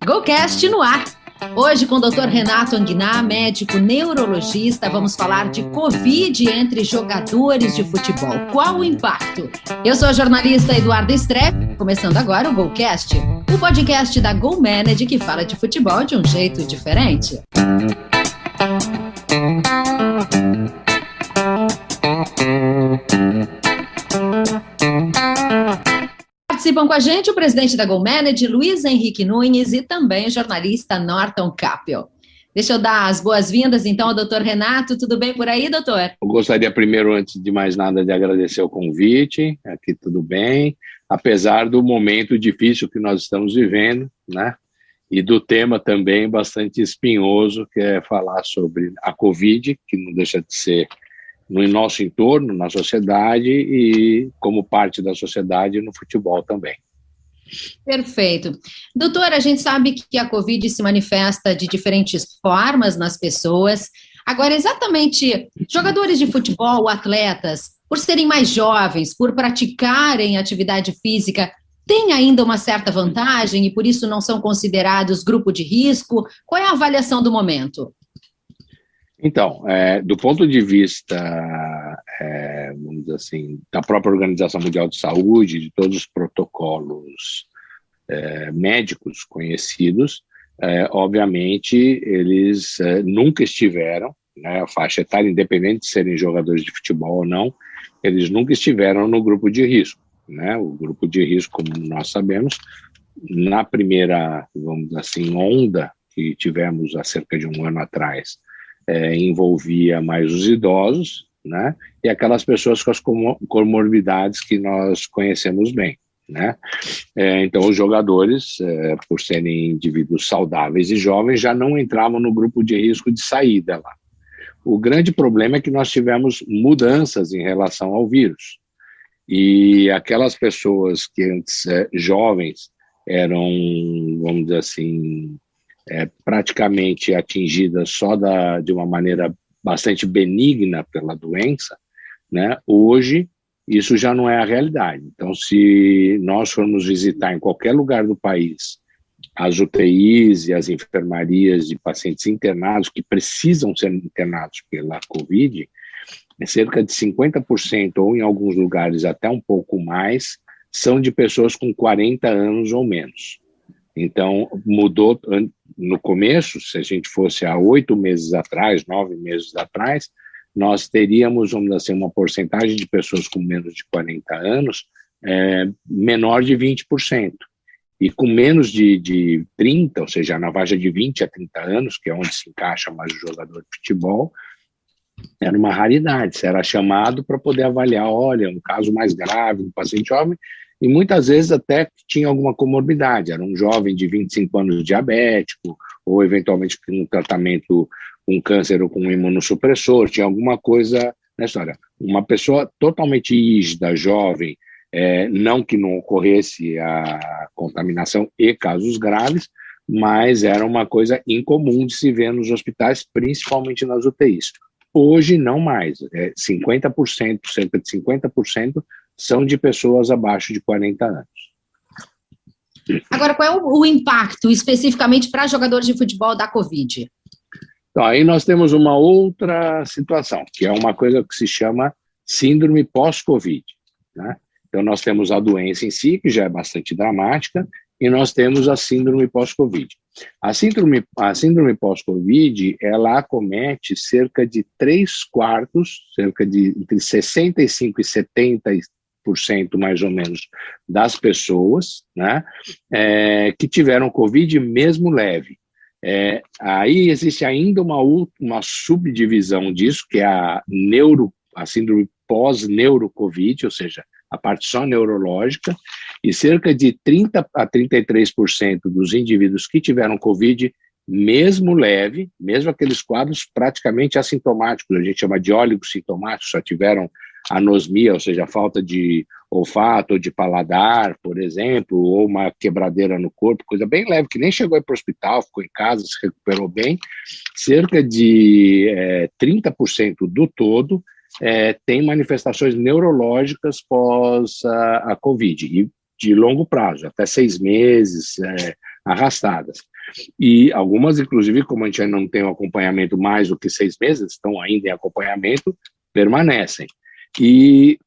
GoCast no ar. Hoje, com o Dr. Renato Anguiná, médico neurologista, vamos falar de Covid entre jogadores de futebol. Qual o impacto? Eu sou a jornalista Eduarda Strepp, começando agora o GoCast, o podcast da GoManage que fala de futebol de um jeito diferente. Participam com a gente o presidente da GoManage, Luiz Henrique Nunes, e também o jornalista Norton Capel. Deixa eu dar as boas-vindas, então, ao doutor Renato. Tudo bem por aí, doutor? Eu gostaria primeiro, antes de mais nada, de agradecer o convite. Aqui tudo bem, apesar do momento difícil que nós estamos vivendo, né? E do tema também bastante espinhoso, que é falar sobre a Covid, que não deixa de ser no nosso entorno, na sociedade e como parte da sociedade no futebol também. Perfeito. Doutor, a gente sabe que a Covid se manifesta de diferentes formas nas pessoas. Agora, exatamente, jogadores de futebol, atletas, por serem mais jovens, por praticarem atividade física, têm ainda uma certa vantagem e por isso não são considerados grupo de risco? Qual é a avaliação do momento? Então, do ponto de vista, vamos dizer assim, da própria Organização Mundial de Saúde, de todos os protocolos médicos conhecidos, obviamente eles nunca estiveram, né, a faixa etária, independente de serem jogadores de futebol ou não, eles nunca estiveram no grupo de risco, né? O grupo de risco, como nós sabemos, na primeira, vamos dizer assim, onda que tivemos há cerca de um ano atrás, envolvia mais os idosos, né, e aquelas pessoas com as comorbidades que nós conhecemos bem, né? Então, os jogadores, por serem indivíduos saudáveis e jovens, já não entravam no grupo de risco de saída lá. O grande problema é que nós tivemos mudanças em relação ao vírus, e aquelas pessoas que antes jovens eram, vamos dizer assim, praticamente atingidas só de uma maneira bastante benigna pela doença, né? Hoje isso já não é a realidade. Então, se nós formos visitar em qualquer lugar do país as UTIs e as enfermarias de pacientes internados que precisam ser internados pela Covid, cerca de 50%, ou em alguns lugares até um pouco mais, são de pessoas com 40 anos ou menos. Então, mudou no começo, se a gente fosse há 8 meses atrás, 9 meses atrás, nós teríamos, vamos dizer assim, uma porcentagem de pessoas com menos de 40 anos menor de 20%. E com menos de 30, ou seja, na faixa de 20 a 30 anos, que é onde se encaixa mais o jogador de futebol, era uma raridade. Você era chamado para poder avaliar, olha, um caso mais grave, um paciente jovem, e muitas vezes até tinha alguma comorbidade, era um jovem de 25 anos diabético, ou eventualmente com um tratamento com câncer ou com um imunossupressor, tinha alguma coisa na história. Uma pessoa totalmente rígida, jovem, não que não ocorresse a contaminação e casos graves, mas era uma coisa incomum de se ver nos hospitais, principalmente nas UTIs. Hoje não mais, 50%, cerca de 50%, são de pessoas abaixo de 40 anos. Agora, qual é o impacto especificamente para jogadores de futebol da Covid? Então, aí nós temos uma outra situação, que é uma coisa que se chama síndrome pós-Covid, né? Então, nós temos a doença em si, que já é bastante dramática, e nós temos a síndrome pós-Covid. A síndrome pós-Covid, ela acomete cerca de 3/4, cerca de entre 65% e 70% mais ou menos das pessoas, né, que tiveram Covid mesmo leve. Aí existe ainda uma subdivisão disso, que é a síndrome pós-neuro-Covid, ou seja, a parte só neurológica, e cerca de 30% a 33% dos indivíduos que tiveram Covid, mesmo leve, mesmo aqueles quadros praticamente assintomáticos, a gente chama de oligossintomáticos, só tiveram anosmia, ou seja, falta de olfato ou de paladar, por exemplo, ou uma quebradeira no corpo, coisa bem leve, que nem chegou para o hospital, ficou em casa, se recuperou bem, cerca de 30% do todo tem manifestações neurológicas pós a Covid, e de longo prazo, até 6 meses, arrastadas. E algumas, inclusive, como a gente ainda não tem um acompanhamento mais do que 6 meses, estão ainda em acompanhamento, permanecem. E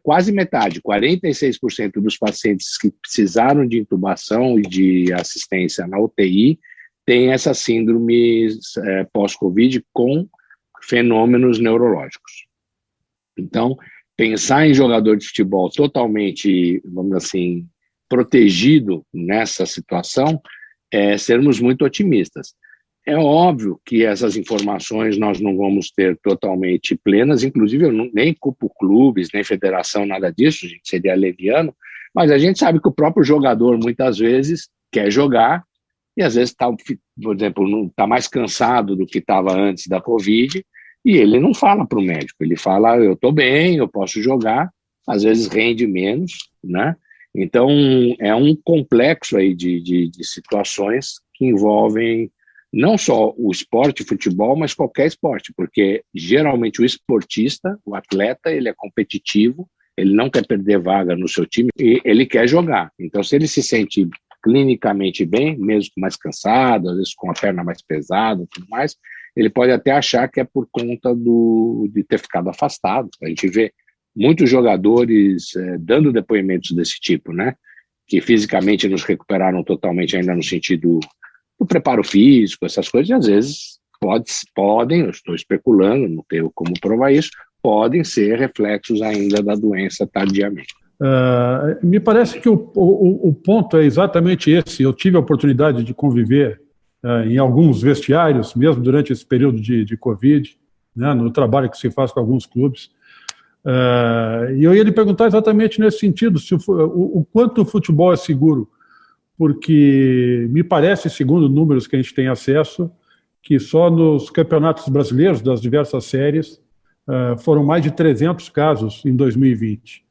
quase metade, 46% dos pacientes que precisaram de intubação e de assistência na UTI têm essa síndrome pós-Covid com fenômenos neurológicos. Então, pensar em jogador de futebol totalmente, vamos dizer assim, protegido nessa situação é sermos muito otimistas. É óbvio que essas informações nós não vamos ter totalmente plenas, inclusive eu nem culpo clubes, nem federação, nada disso, a gente seria leviano, mas a gente sabe que o próprio jogador muitas vezes quer jogar e às vezes está, por exemplo, está mais cansado do que estava antes da Covid e ele não fala para o médico, ele fala, eu estou bem, eu posso jogar, às vezes rende menos, né? Então é um complexo aí de situações que envolvem não só o esporte, futebol, mas qualquer esporte, porque geralmente o esportista, o atleta, ele é competitivo, ele não quer perder vaga no seu time e ele quer jogar. Então, se ele se sente clinicamente bem, mesmo mais cansado, às vezes com a perna mais pesada e tudo mais, ele pode até achar que é por conta de ter ficado afastado. A gente vê muitos jogadores dando depoimentos desse tipo, né? Que fisicamente nos recuperaram totalmente ainda no sentido do preparo físico, essas coisas, e às vezes podem, eu estou especulando, não tenho como provar isso, podem ser reflexos ainda da doença tardiamente. Me parece que o ponto é exatamente esse. Eu tive a oportunidade de conviver em alguns vestiários, mesmo durante esse período de Covid, né, no trabalho que se faz com alguns clubes, e eu ia lhe perguntar exatamente nesse sentido, se o quanto o futebol é seguro, porque me parece, segundo números que a gente tem acesso, que só nos campeonatos brasileiros das diversas séries foram mais de 300 casos em 2020.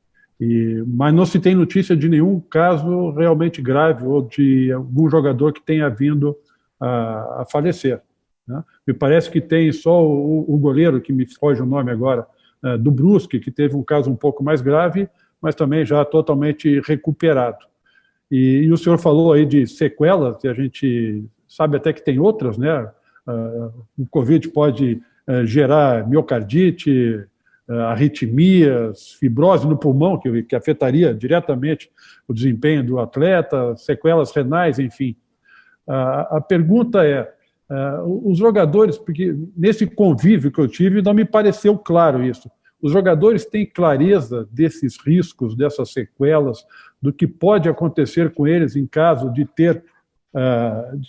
Mas não se tem notícia de nenhum caso realmente grave ou de algum jogador que tenha vindo a falecer, né? Me parece que tem só o goleiro, que me foge o nome agora, do Brusque, que teve um caso um pouco mais grave, mas também já totalmente recuperado. E o senhor falou aí de sequelas, e a gente sabe até que tem outras, né? O Covid pode gerar miocardite, arritmias, fibrose no pulmão, que afetaria diretamente o desempenho do atleta, sequelas renais, enfim. A pergunta é, os jogadores, porque nesse convívio que eu tive não me pareceu claro isso, os jogadores têm clareza desses riscos, dessas sequelas, do que pode acontecer com eles em caso de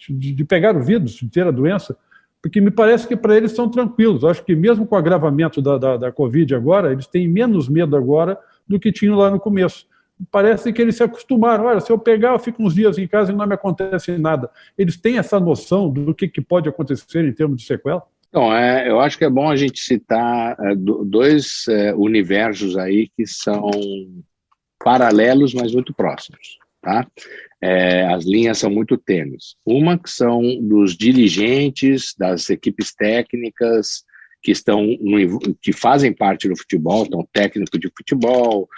de pegar o vírus, de ter a doença, porque me parece que para eles são tranquilos. Eu acho que mesmo com o agravamento da Covid agora, eles têm menos medo agora do que tinham lá no começo. Parece que eles se acostumaram. Olha, se eu pegar, eu fico uns dias em casa e não me acontece nada. Eles têm essa noção do que pode acontecer em termos de sequela? Então, eu acho que é bom a gente citar dois universos aí que são paralelos, mas muito próximos, tá? As linhas são muito tênues. Uma que são dos dirigentes, das equipes técnicas que fazem parte do futebol, então técnico de futebol,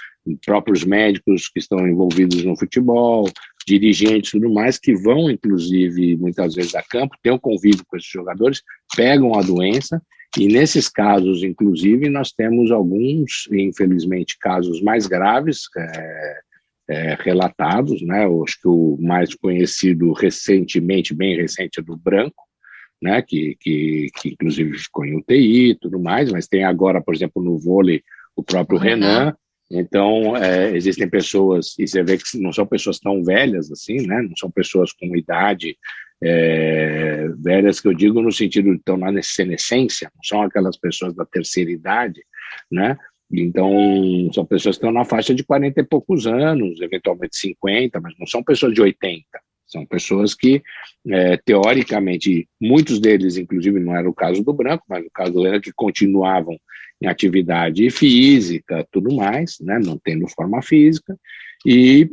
próprios médicos que estão envolvidos no futebol, dirigentes e tudo mais, que vão, inclusive, muitas vezes a campo, têm um convívio com esses jogadores, pegam a doença, e nesses casos, inclusive, nós temos alguns, infelizmente, casos mais graves relatados, né? Eu acho que o mais conhecido recentemente, bem recente, é do Branco, né? Que inclusive ficou em UTI e tudo mais, mas tem agora, por exemplo, no vôlei, o próprio Renan. Então, existem pessoas, e você vê que não são pessoas tão velhas assim, né? Não são pessoas com idade velhas, que eu digo no sentido de estão na senescência, não são aquelas pessoas da terceira idade, né? Então, são pessoas que estão na faixa de 40 e poucos anos, eventualmente 50, mas não são pessoas de 80. São pessoas que, teoricamente, muitos deles, inclusive, não era o caso do Branco, mas o caso do Lena, que continuavam em atividade física, tudo mais, né, não tendo forma física, e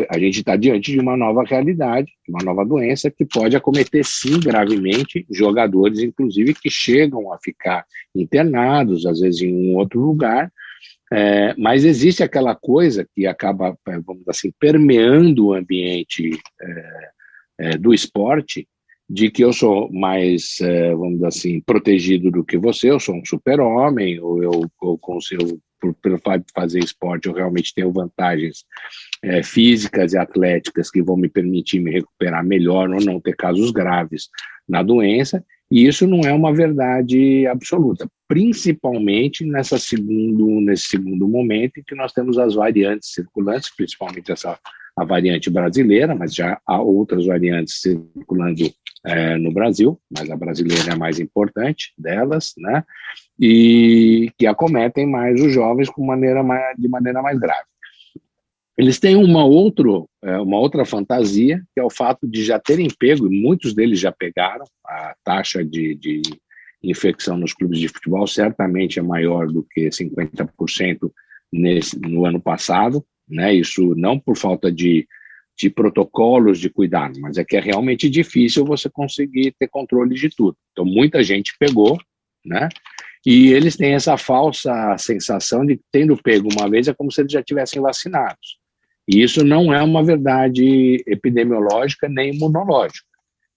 a gente está diante de uma nova realidade, uma nova doença que pode acometer, sim, gravemente, jogadores, inclusive, que chegam a ficar internados, às vezes em um outro lugar, mas existe aquela coisa que acaba, vamos dizer assim, permeando o ambiente do esporte, de que eu sou mais, vamos dizer assim, protegido do que você, eu sou um super-homem, ou eu consigo, pelo fato de fazer esporte, eu realmente tenho vantagens físicas e atléticas que vão me permitir me recuperar melhor ou não ter casos graves na doença, e isso não é uma verdade absoluta, principalmente nesse segundo momento em que nós temos as variantes circulantes, principalmente a variante brasileira, mas já há outras variantes circulando no Brasil, mas a brasileira é a mais importante delas, né? E que acometem mais os jovens de maneira mais grave. Eles têm uma outra fantasia, que é o fato de já terem pego, e muitos deles já pegaram, a taxa de infecção nos clubes de futebol certamente é maior do que 50% no ano passado, né? Isso não por falta de protocolos de cuidado, mas é que é realmente difícil você conseguir ter controle de tudo. Então, muita gente pegou, né? E eles têm essa falsa sensação de que, tendo pego uma vez, é como se eles já tivessem vacinados. E isso não é uma verdade epidemiológica nem imunológica.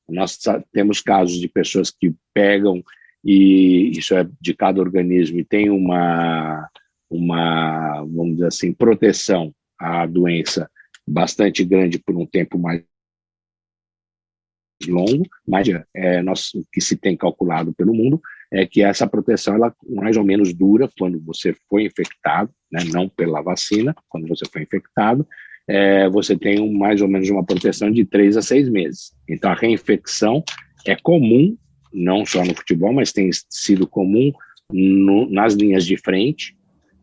Nós temos casos de pessoas que pegam, e isso é de cada organismo, e tem uma vamos dizer assim, proteção à doença bastante grande por um tempo mais longo, mas o que se tem calculado pelo mundo é que essa proteção, ela mais ou menos dura quando você foi infectado, né, não pela vacina, quando você foi infectado, você tem mais ou menos uma proteção de 3 a 6 meses. Então, a reinfecção é comum, não só no futebol, mas tem sido comum nas linhas de frente.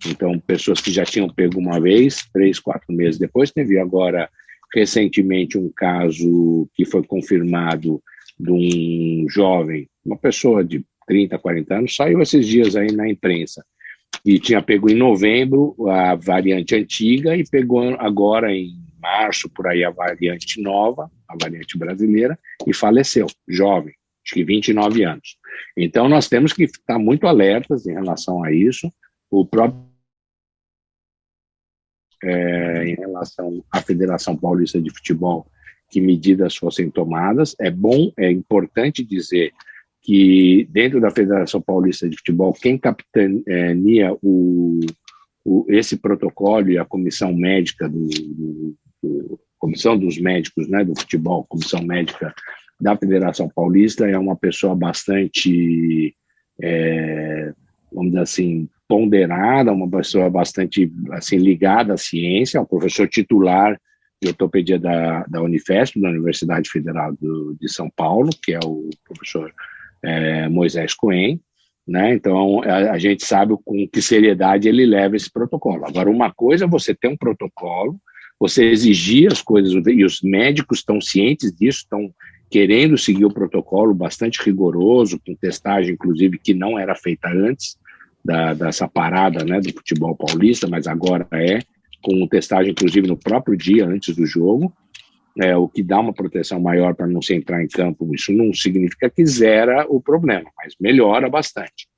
Então, pessoas que já tinham pego uma vez, 3, 4 meses depois, teve agora, recentemente, um caso que foi confirmado de um jovem, uma pessoa de 30, 40 anos, saiu esses dias aí na imprensa, e tinha pego em novembro a variante antiga e pegou agora em março, por aí, a variante nova, a variante brasileira, e faleceu, jovem, acho que 29 anos. Então, nós temos que estar muito alertas em relação a isso. O próprio em relação à Federação Paulista de Futebol, que medidas fossem tomadas. É importante dizer que dentro da Federação Paulista de Futebol, quem capitaneia esse protocolo e a comissão médica comissão dos médicos, né, do futebol, comissão médica da Federação Paulista, é uma pessoa bastante, vamos dizer assim, ponderada, uma pessoa bastante assim, ligada à ciência, é um professor titular de ortopedia da Unifesp, da Universidade Federal de São Paulo, que é o professor Moisés Cohen, né? Então a gente sabe com que seriedade ele leva esse protocolo. Agora, uma coisa é você ter um protocolo, você exigir as coisas, e os médicos estão cientes disso, estão querendo seguir o protocolo bastante rigoroso, com testagem, inclusive, que não era feita antes dessa parada, né, do futebol paulista, mas agora com testagem, inclusive, no próprio dia, antes do jogo, o que dá uma proteção maior para não se entrar em campo. Isso não significa que zera o problema, mas melhora bastante.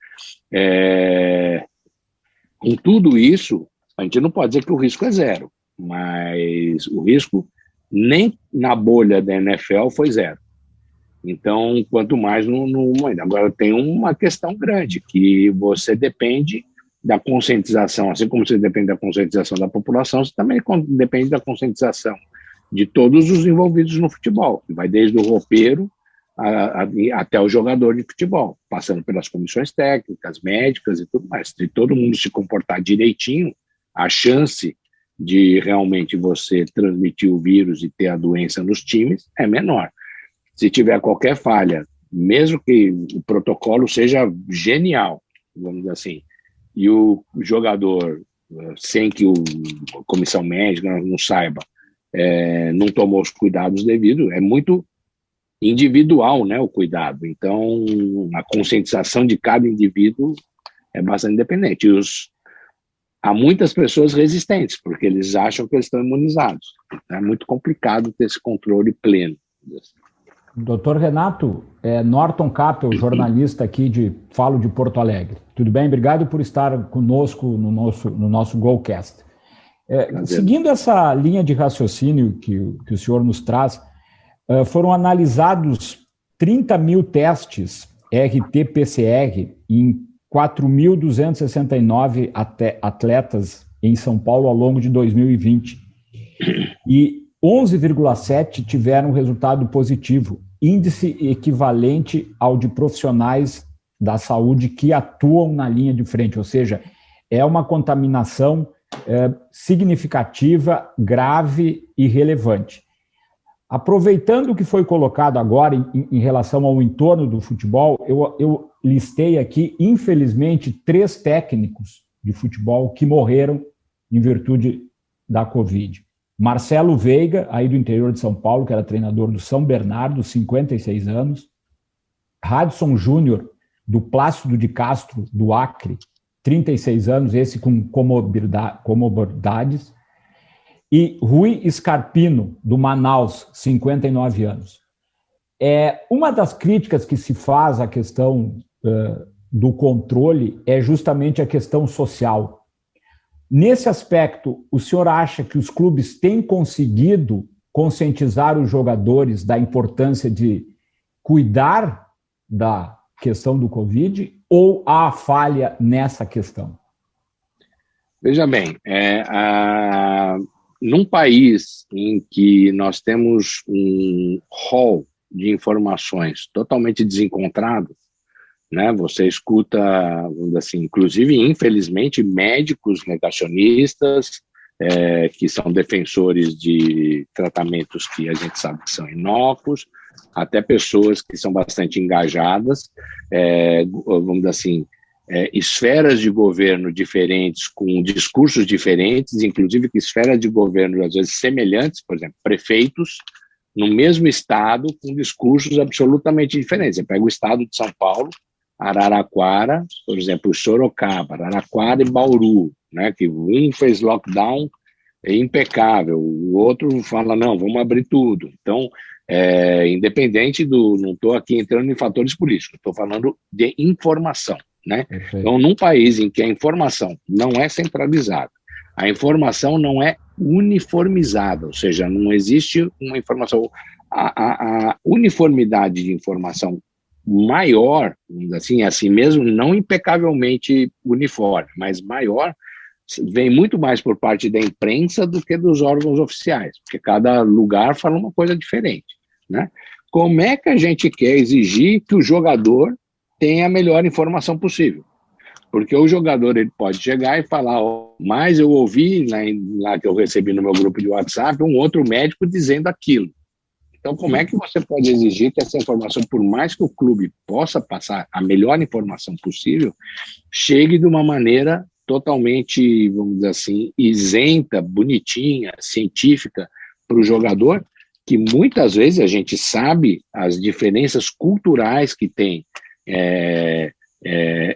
Com tudo isso, a gente não pode dizer que o risco é zero, mas o risco nem na bolha da NFL foi zero. Então, quanto mais no agora tem uma questão grande, que você depende da conscientização, assim como você depende da conscientização da população, você também depende da conscientização de todos os envolvidos no futebol, que vai desde o roupeiro até o jogador de futebol, passando pelas comissões técnicas, médicas e tudo mais. Se todo mundo se comportar direitinho, a chance de realmente você transmitir o vírus e ter a doença nos times é menor. Se tiver qualquer falha, mesmo que o protocolo seja genial, vamos dizer assim, e o jogador, sem que a comissão médica não saiba, não tomou os cuidados devidos, é muito individual, né, o cuidado. Então, a conscientização de cada indivíduo é bastante independente. Há muitas pessoas resistentes, porque eles acham que eles estão imunizados. É muito complicado ter esse controle pleno. Doutor Renato, Norton Capel, jornalista aqui falo de Porto Alegre. Tudo bem? Obrigado por estar conosco no nosso Golcast. Seguindo essa linha de raciocínio que o senhor nos traz, foram analisados 30 mil testes RT-PCR em 4.269 atletas em São Paulo ao longo de 2020. E 11,7 tiveram resultado positivo, índice equivalente ao de profissionais da saúde que atuam na linha de frente, ou seja, é uma contaminação significativa, grave e relevante. Aproveitando o que foi colocado agora em relação ao entorno do futebol, eu listei aqui, infelizmente, 3 técnicos de futebol que morreram em virtude da Covid. Marcelo Veiga, aí do interior de São Paulo, que era treinador do São Bernardo, 56 anos. Radisson Júnior, do Plácido de Castro, do Acre, 36 anos, esse com comorbidades. E Rui Scarpino, do Manaus, 59 anos. Uma das críticas que se faz à questão do controle é justamente a questão social. Nesse aspecto, o senhor acha que os clubes têm conseguido conscientizar os jogadores da importância de cuidar da questão do Covid ou há falha nessa questão? Veja bem, num país em que nós temos um rol de informações totalmente desencontradas, né? Você escuta, assim, inclusive, infelizmente, médicos negacionistas, que são defensores de tratamentos que a gente sabe que são inócuos, até pessoas que são bastante engajadas, vamos dizer assim, esferas de governo diferentes, com discursos diferentes, inclusive que esferas de governo, às vezes, semelhantes, por exemplo, prefeitos, no mesmo estado, com discursos absolutamente diferentes. Você pega o estado de São Paulo, Araraquara, por exemplo, Sorocaba, Araraquara e Bauru, né, que um fez lockdown impecável, o outro fala, não, vamos abrir tudo. Então, independente não estou aqui entrando em fatores políticos, estou falando de informação. Né? Então, num país em que a informação não é centralizada, a informação não é uniformizada, ou seja, não existe uma informação, a uniformidade de informação maior, assim mesmo, não impecavelmente uniforme, mas maior, vem muito mais por parte da imprensa do que dos órgãos oficiais, porque cada lugar fala uma coisa diferente, né? Como é que a gente quer exigir que o jogador tenha a melhor informação possível? Porque o jogador ele pode chegar e falar, mas eu ouvi lá que eu recebi no meu grupo de WhatsApp um outro médico dizendo aquilo. Então, como é que você pode exigir que essa informação, por mais que o clube possa passar a melhor informação possível, chegue de uma maneira totalmente, vamos dizer assim, isenta, bonitinha, científica para o jogador, que muitas vezes a gente sabe as diferenças culturais que tem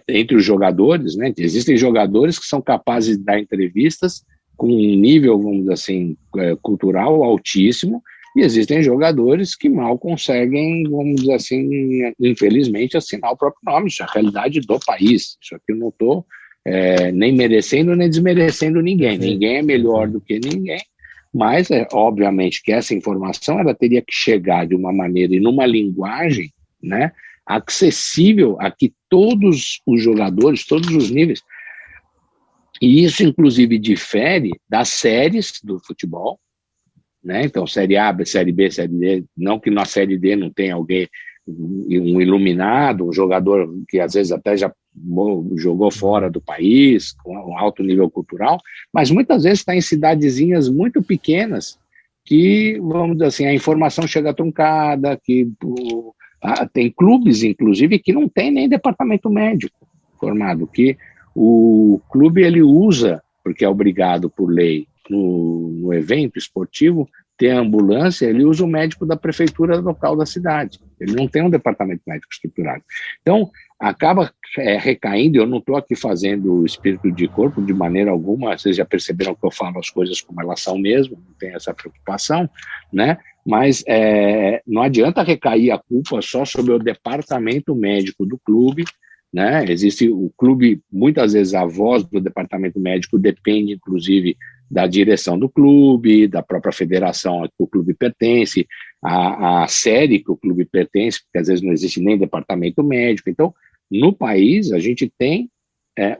entre os jogadores, né? Existem jogadores que são capazes de dar entrevistas com um nível, vamos dizer assim, cultural altíssimo, e existem jogadores que mal conseguem, vamos dizer assim, infelizmente, assinar o próprio nome. Isso é a realidade do país. Isso aqui eu não estou nem merecendo nem desmerecendo ninguém. Ninguém é melhor do que ninguém, mas obviamente que essa informação ela teria que chegar de uma maneira e numa linguagem, né, acessível a que todos os jogadores, todos os níveis, e isso inclusive difere das séries do futebol, né? Então, Série A, Série B, Série D, não que na Série D não tenha alguém, um iluminado, um jogador que às vezes até já jogou fora do país, com um alto nível cultural, mas muitas vezes está em cidadezinhas muito pequenas que, vamos dizer assim, a informação chega truncada, que tem clubes, inclusive, que não tem nem departamento médico formado, que o clube ele usa, porque é obrigado por lei, no evento esportivo, ter ambulância, ele usa o médico da prefeitura local da cidade. Ele não tem um departamento médico estruturado. Então, acaba recaindo, eu não estou aqui fazendo o espírito de corpo de maneira alguma, vocês já perceberam que eu falo as coisas como elas são mesmo, não tem essa preocupação, né? Mas não adianta recair a culpa só sobre o departamento médico do clube, né? Existe o clube, muitas vezes a voz do departamento médico depende, inclusive, da direção do clube, da própria federação a que o clube pertence, a série que o clube pertence, porque às vezes não existe nem departamento médico. Então, no país, a gente tem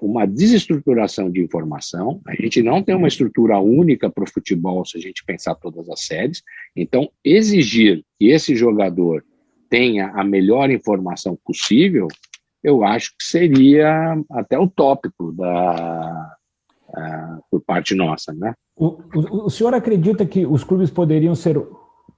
uma desestruturação de informação, a gente não tem uma estrutura única para o futebol, se a gente pensar todas as séries. Então, exigir que esse jogador tenha a melhor informação possível, eu acho que seria até utópico por parte nossa, né? O senhor acredita que os clubes poderiam ser,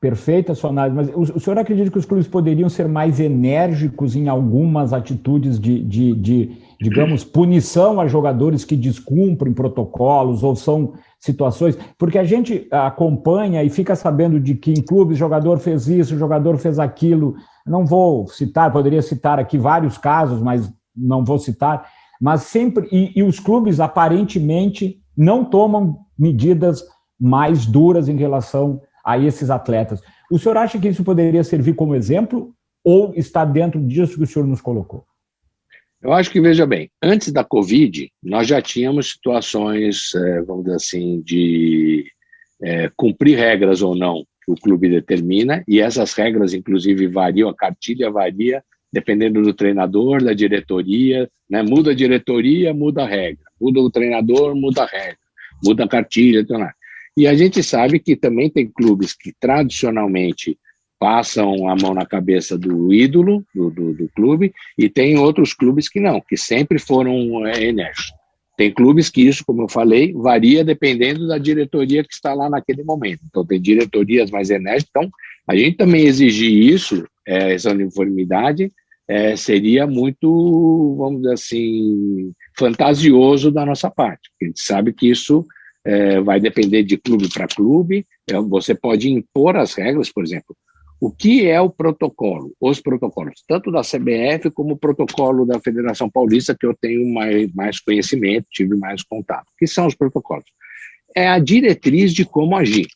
perfeita a sua análise, mas o senhor acredita que os clubes poderiam ser mais enérgicos em algumas atitudes de digamos, punição a jogadores que descumprem protocolos ou são situações? Porque a gente acompanha e fica sabendo de que em clubes o jogador fez isso, o jogador fez aquilo. Não vou citar, poderia citar aqui vários casos, mas não vou citar. Mas sempre, e os clubes aparentemente não tomam medidas mais duras em relação a esses atletas. O senhor acha que isso poderia servir como exemplo ou está dentro disso que o senhor nos colocou? Eu acho que, veja bem, antes da Covid, nós já tínhamos situações, vamos dizer assim, de cumprir regras ou não que o clube determina, e essas regras, inclusive, variam, a cartilha varia, dependendo do treinador, da diretoria, né? Muda a diretoria, muda a regra, muda o treinador, muda a regra, muda a cartilha, então, né? E a gente sabe que também tem clubes que tradicionalmente passam a mão na cabeça do ídolo do clube, e tem outros clubes que não, que sempre foram enérgicos. Tem clubes que isso, como eu falei, varia dependendo da diretoria que está lá naquele momento. Então, tem diretorias mais enérgicas. Então, a gente também exigir isso, essa uniformidade, seria muito, vamos dizer assim, fantasioso da nossa parte. A gente sabe que isso vai depender de clube para clube. Você pode impor as regras, por exemplo. O que é o protocolo? Os protocolos, tanto da CBF como o protocolo da Federação Paulista, que eu tenho mais conhecimento, tive mais contato. O que são os protocolos? É a diretriz de como agir.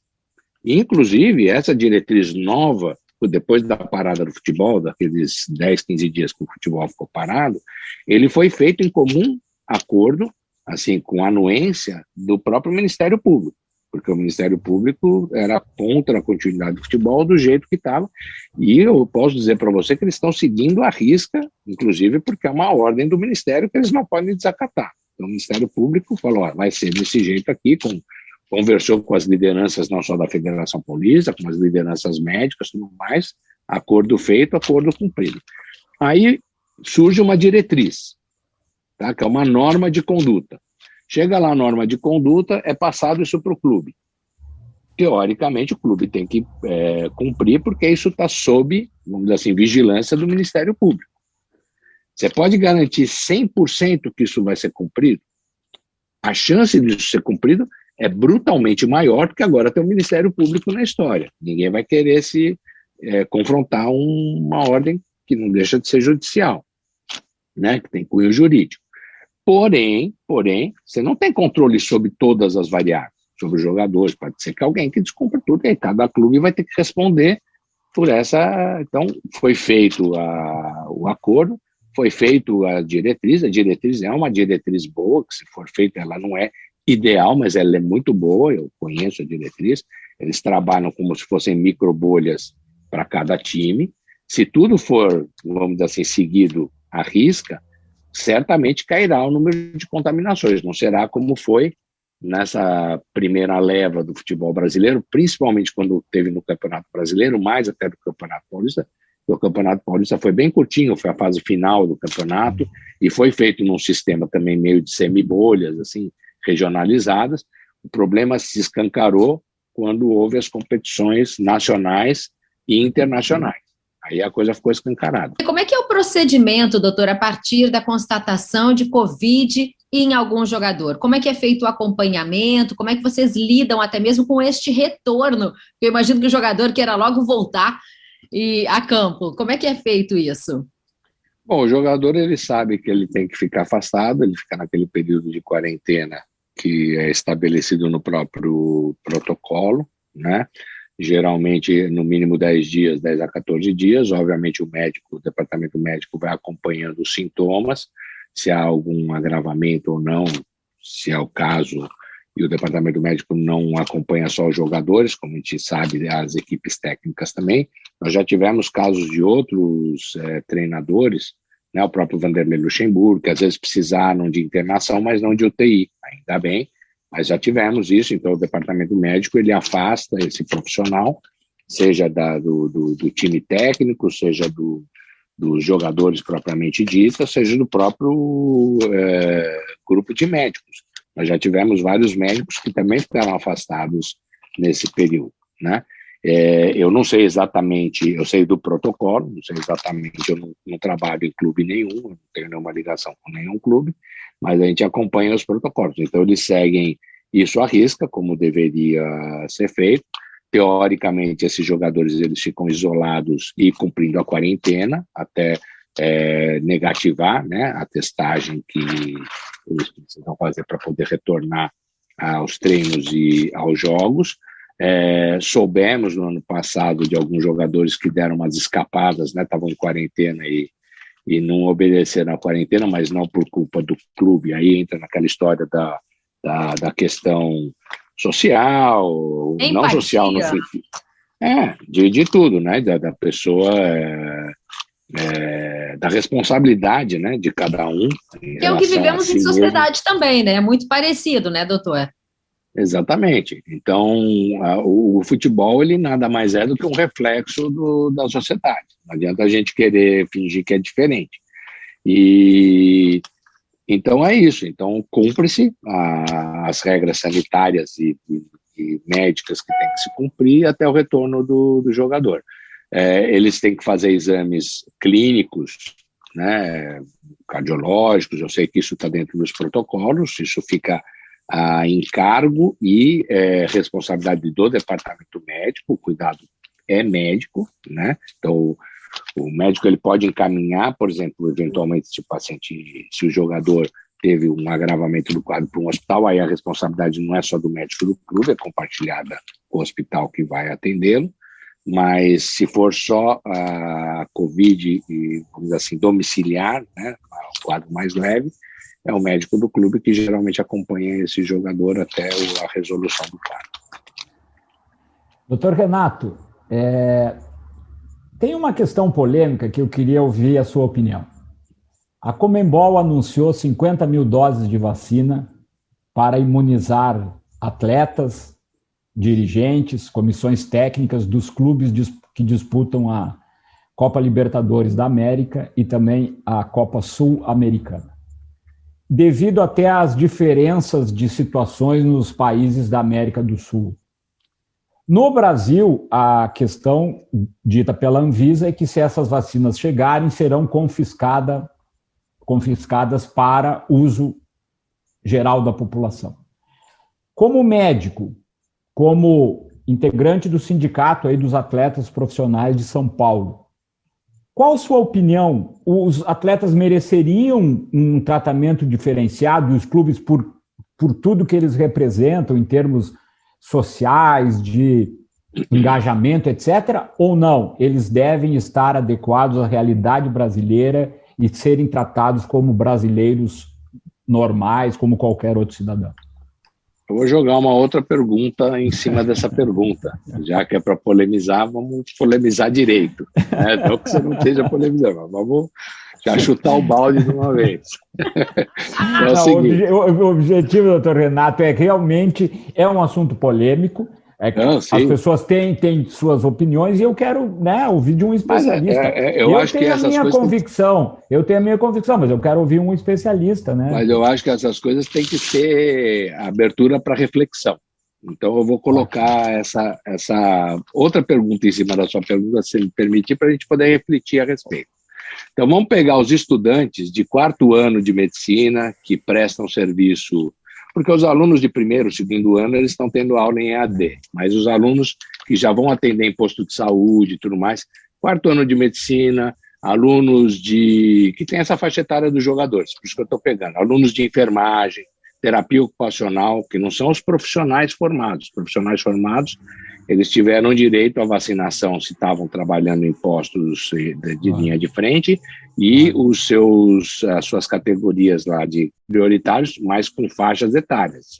Inclusive, essa diretriz nova, depois da parada do futebol, daqueles 10, 15 dias que o futebol ficou parado, ele foi feito em comum acordo, assim, com anuência do próprio Ministério Público, porque o Ministério Público era contra a continuidade do futebol do jeito que estava, e eu posso dizer para você que eles estão seguindo à risca, inclusive porque é uma ordem do Ministério que eles não podem desacatar. Então o Ministério Público falou, vai ser desse jeito aqui, conversou com as lideranças não só da Federação Paulista, com as lideranças médicas, tudo mais, acordo feito, acordo cumprido. Aí surge uma diretriz, tá? Que é uma norma de conduta. Chega lá a norma de conduta, é passado isso para o clube. Teoricamente, o clube tem que cumprir, porque isso está sob, vamos dizer assim, vigilância do Ministério Público. Você pode garantir 100% que isso vai ser cumprido? A chance disso ser cumprido é brutalmente maior, porque agora tem o Ministério Público na história. Ninguém vai querer se confrontar uma ordem que não deixa de ser judicial, né, que tem cunho jurídico. Porém, você não tem controle sobre todas as variáveis, sobre os jogadores. Pode ser que alguém que descumpra tudo, e cada clube vai ter que responder por essa. Então, foi feito o acordo, foi feito a diretriz é uma diretriz boa, que se for feita, ela não é ideal, mas ela é muito boa, eu conheço a diretriz, eles trabalham como se fossem microbolhas para cada time. Se tudo for, vamos dizer assim, seguido à risca, certamente cairá o número de contaminações, não será como foi nessa primeira leva do futebol brasileiro, principalmente quando teve no Campeonato Brasileiro, mais até do Campeonato Paulista. O Campeonato Paulista foi bem curtinho, foi a fase final do campeonato, e foi feito num sistema também meio de semibolhas, assim, regionalizadas. O problema se escancarou quando houve as competições nacionais e internacionais. Aí a coisa ficou escancarada. E como é que é o procedimento, doutor, a partir da constatação de Covid em algum jogador? Como é que é feito o acompanhamento? Como é que vocês lidam até mesmo com este retorno? Eu imagino que o jogador queira logo voltar a campo. Como é que é feito isso? Bom, o jogador, ele sabe que ele tem que ficar afastado, ele fica naquele período de quarentena que é estabelecido no próprio protocolo, né? Geralmente, no mínimo 10 dias, 10 a 14 dias. Obviamente, o departamento médico vai acompanhando os sintomas, se há algum agravamento ou não, se é o caso, e o departamento médico não acompanha só os jogadores, como a gente sabe, as equipes técnicas também. Nós já tivemos casos de outros treinadores, né, o próprio Vanderlei Luxemburgo, que às vezes precisaram de internação, mas não de UTI, ainda bem, mas já tivemos isso. Então o departamento médico ele afasta esse profissional, seja do time técnico, seja dos jogadores propriamente ditos, seja do próprio grupo de médicos. Nós já tivemos vários médicos que também ficaram afastados nesse período, né? Eu não sei exatamente, eu sei do protocolo, não sei exatamente, eu não trabalho em clube nenhum, não tenho nenhuma ligação com nenhum clube, mas a gente acompanha os protocolos. Então eles seguem isso à risca, como deveria ser feito. Teoricamente, esses jogadores eles ficam isolados e cumprindo a quarentena até negativar, né, a testagem que eles precisam fazer para poder retornar aos treinos e aos jogos. Soubemos no ano passado de alguns jogadores que deram umas escapadas, né, estavam em quarentena e não obedeceram à quarentena, mas não por culpa do clube. Aí entra naquela história da questão social, empatia. Não social no sentido. De tudo, né? Da pessoa, da responsabilidade, né, de cada um. Que é o que vivemos em sociedade também, né? É muito parecido, né, doutor? Exatamente. Então, o futebol, ele nada mais é do que um reflexo da sociedade. Não adianta a gente querer fingir que é diferente. E então é isso. Então, cumpre-se as regras sanitárias e médicas que tem que se cumprir até o retorno do jogador. Eles têm que fazer exames clínicos, né, cardiológicos. Eu sei que isso está dentro dos protocolos, isso fica a encargo e responsabilidade do departamento médico. O cuidado é médico, né? Então o médico ele pode encaminhar, por exemplo, eventualmente se o paciente, se o jogador teve um agravamento do quadro para um hospital, aí a responsabilidade não é só do médico do clube, é compartilhada com o hospital que vai atendê-lo. Mas se for só a Covid, vamos dizer assim, domiciliar, né, o quadro mais leve, é o médico do clube que geralmente acompanha esse jogador até a resolução do quadro. Doutor Renato, tem uma questão polêmica que eu queria ouvir a sua opinião. A Conmebol anunciou 50 mil doses de vacina para imunizar atletas, dirigentes, comissões técnicas dos clubes que disputam a Copa Libertadores da América e também a Copa Sul-Americana. Devido até às diferenças de situações nos países da América do Sul. No Brasil, a questão dita pela Anvisa é que se essas vacinas chegarem, serão confiscadas para uso geral da população. Como médico, como integrante do sindicato aí dos atletas profissionais de São Paulo, qual a sua opinião? Os atletas mereceriam um tratamento diferenciado, e os clubes, por tudo que eles representam em termos sociais, de engajamento, etc., ou não? Eles devem estar adequados à realidade brasileira e serem tratados como brasileiros normais, como qualquer outro cidadão? Eu vou jogar uma outra pergunta em cima dessa pergunta. Já que é para polemizar, vamos polemizar direito. Né? Não que você não esteja polemizando, mas vamos já chutar o balde de uma vez. O objetivo, doutor Renato, realmente é um assunto polêmico. As pessoas têm suas opiniões e eu quero, né, ouvir de um especialista. Eu tenho a minha convicção, mas eu quero ouvir um especialista, né? Mas eu acho que essas coisas têm que ter abertura para reflexão. Então eu vou colocar essa outra pergunta em cima da sua pergunta, se me permitir, para a gente poder refletir a respeito. Então vamos pegar os estudantes de 4º ano de medicina que prestam serviço. Porque os alunos de 1º, 2º ano, eles estão tendo aula em EAD, mas os alunos que já vão atender em posto de saúde e tudo mais, 4º ano de medicina, alunos que tem essa faixa etária dos jogadores, por isso que eu estou pegando, alunos de enfermagem, terapia ocupacional, que não são os profissionais formados. Os profissionais formados, eles tiveram direito à vacinação se estavam trabalhando em postos de linha de frente e as suas categorias lá de prioritários, mas com faixas etárias.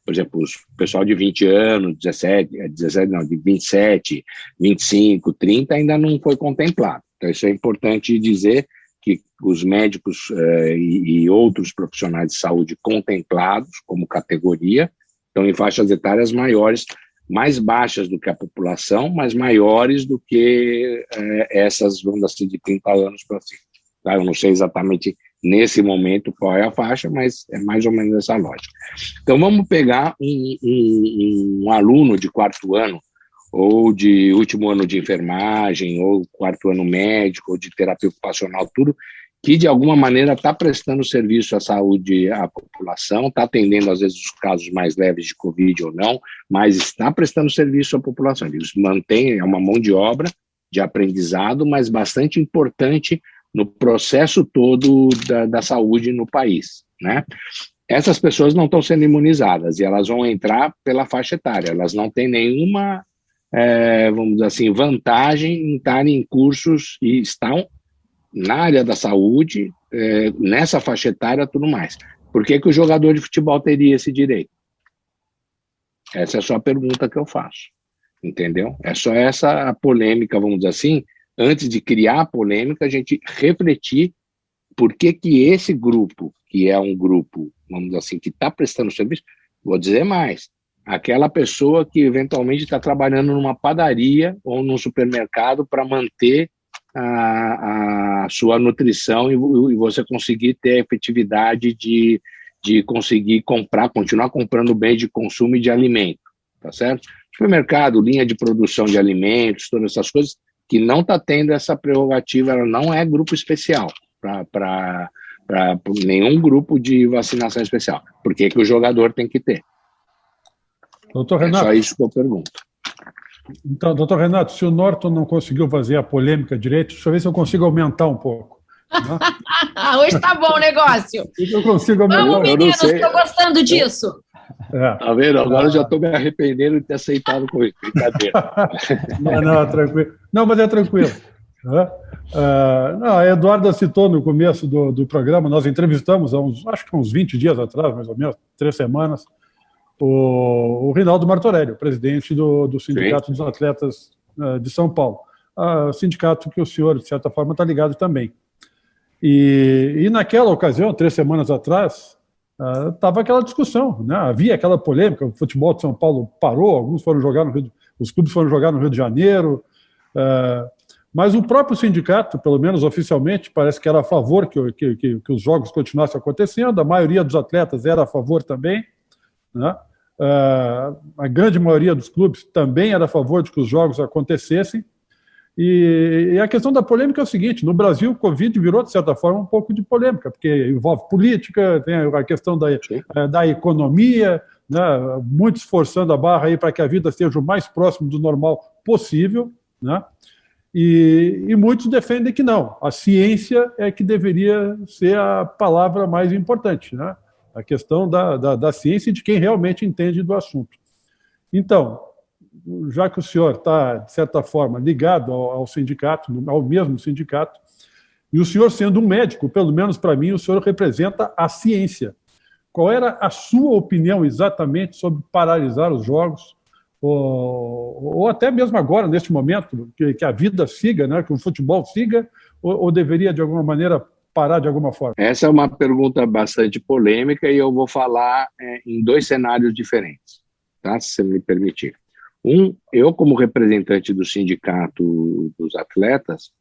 por exemplo, o pessoal de 20 anos, de 27, 25, 30, ainda não foi contemplado. Então, isso é importante dizer que os médicos e outros profissionais de saúde contemplados como categoria estão em faixas etárias maiores, mais baixas do que a população, mas maiores do que essas, vamos dizer assim, de 30 anos para cima. Tá? Eu não sei exatamente nesse momento qual é a faixa, mas é mais ou menos essa lógica. Então, vamos pegar um aluno de 4º ano, ou de último ano de enfermagem, ou 4º ano médico, ou de terapia ocupacional, tudo, que de alguma maneira está prestando serviço à saúde à população, está atendendo às vezes os casos mais leves de Covid ou não, mas está prestando serviço à população. Eles mantêm, é uma mão de obra de aprendizado, mas bastante importante no processo todo da saúde no país, né? Essas pessoas não estão sendo imunizadas e elas vão entrar pela faixa etária, elas não têm nenhuma, vamos dizer assim, vantagem em estarem em cursos e estão na área da saúde, nessa faixa etária, tudo mais. Por que o jogador de futebol teria esse direito? Essa é só a pergunta que eu faço, entendeu? É só essa a polêmica, vamos dizer assim, antes de criar a polêmica, a gente refletir por que esse grupo, que é um grupo, vamos dizer assim, que está prestando serviço, vou dizer mais, aquela pessoa que eventualmente está trabalhando numa padaria ou num supermercado para manter a sua nutrição e você conseguir ter a efetividade de conseguir continuar comprando bens de consumo e de alimento, tá certo? Supermercado, linha de produção de alimentos, todas essas coisas, que não está tendo essa prerrogativa, ela não é grupo especial, para nenhum grupo de vacinação especial. Por que o jogador tem que ter? Doutor Renato, é só isso que eu pergunto. Então, doutor Renato, se o Norton não conseguiu fazer a polêmica direito, deixa eu ver se eu consigo aumentar um pouco. Né? Hoje tá bom o negócio. Eu consigo aumentar. Vamos, meninos, estou gostando disso. Tá vendo? Agora eu já estou me arrependendo de ter aceitado com isso. Brincadeira. Não, tranquilo. Não, mas é tranquilo. A Eduarda citou no começo do programa, nós entrevistamos, acho que uns 20 dias atrás, mais ou menos, 3 semanas, o Rinaldo Martorelli, presidente do Sindicato dos Atletas de São Paulo. Sindicato que o senhor, de certa forma, está ligado também. E naquela ocasião, 3 semanas atrás, estava aquela discussão, né? Havia aquela polêmica, o futebol de São Paulo parou, alguns foram jogar os clubes foram jogar no Rio de Janeiro, mas o próprio sindicato, pelo menos oficialmente, parece que era a favor que os jogos continuassem acontecendo, a maioria dos atletas era a favor também, né? A grande maioria dos clubes também era a favor de que os jogos acontecessem. E a questão da polêmica é o seguinte: no Brasil o Covid virou, de certa forma, um pouco de polêmica, porque envolve política, tem a questão da economia, né, muitos forçando a barra aí para que a vida esteja o mais próximo do normal possível, né, e muitos defendem que não, a ciência é que deveria ser a palavra mais importante, né, a questão da ciência e de quem realmente entende do assunto. Então, já que o senhor está, de certa forma, ligado ao sindicato, ao mesmo sindicato, e o senhor sendo um médico, pelo menos para mim, o senhor representa a ciência. Qual era a sua opinião exatamente sobre paralisar os jogos, ou até mesmo agora, neste momento, que a vida siga, né, que o futebol siga, ou deveria, de alguma maneira, parar de alguma forma? Essa é uma pergunta bastante polêmica e eu vou falar em 2 cenários diferentes, tá? Se você me permitir. Eu, como representante do sindicato dos atletas,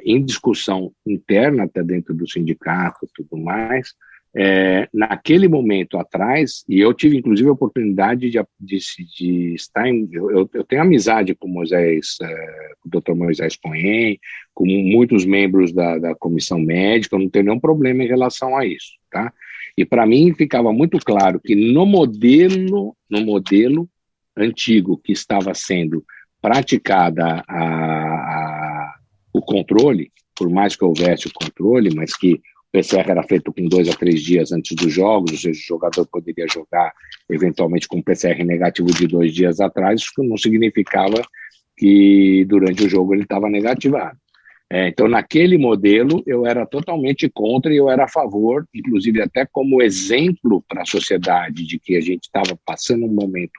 em discussão interna até dentro do sindicato e tudo mais, naquele momento atrás, e eu tive inclusive a oportunidade de estar eu tenho amizade com o Moisés, com o Dr. Moisés Cohen, com muitos membros da comissão médica, eu não tenho nenhum problema em relação a isso, tá? E para mim ficava muito claro que no modelo antigo que estava sendo praticada o controle, por mais que houvesse o controle, mas que o PCR era feito com 2 a 3 dias antes dos jogos, ou seja, o jogador poderia jogar eventualmente com PCR negativo de 2 dias atrás, isso não significava que durante o jogo ele estava negativado. Então, naquele modelo, eu era totalmente contra e eu era a favor, inclusive até como exemplo para a sociedade de que a gente estava passando um momento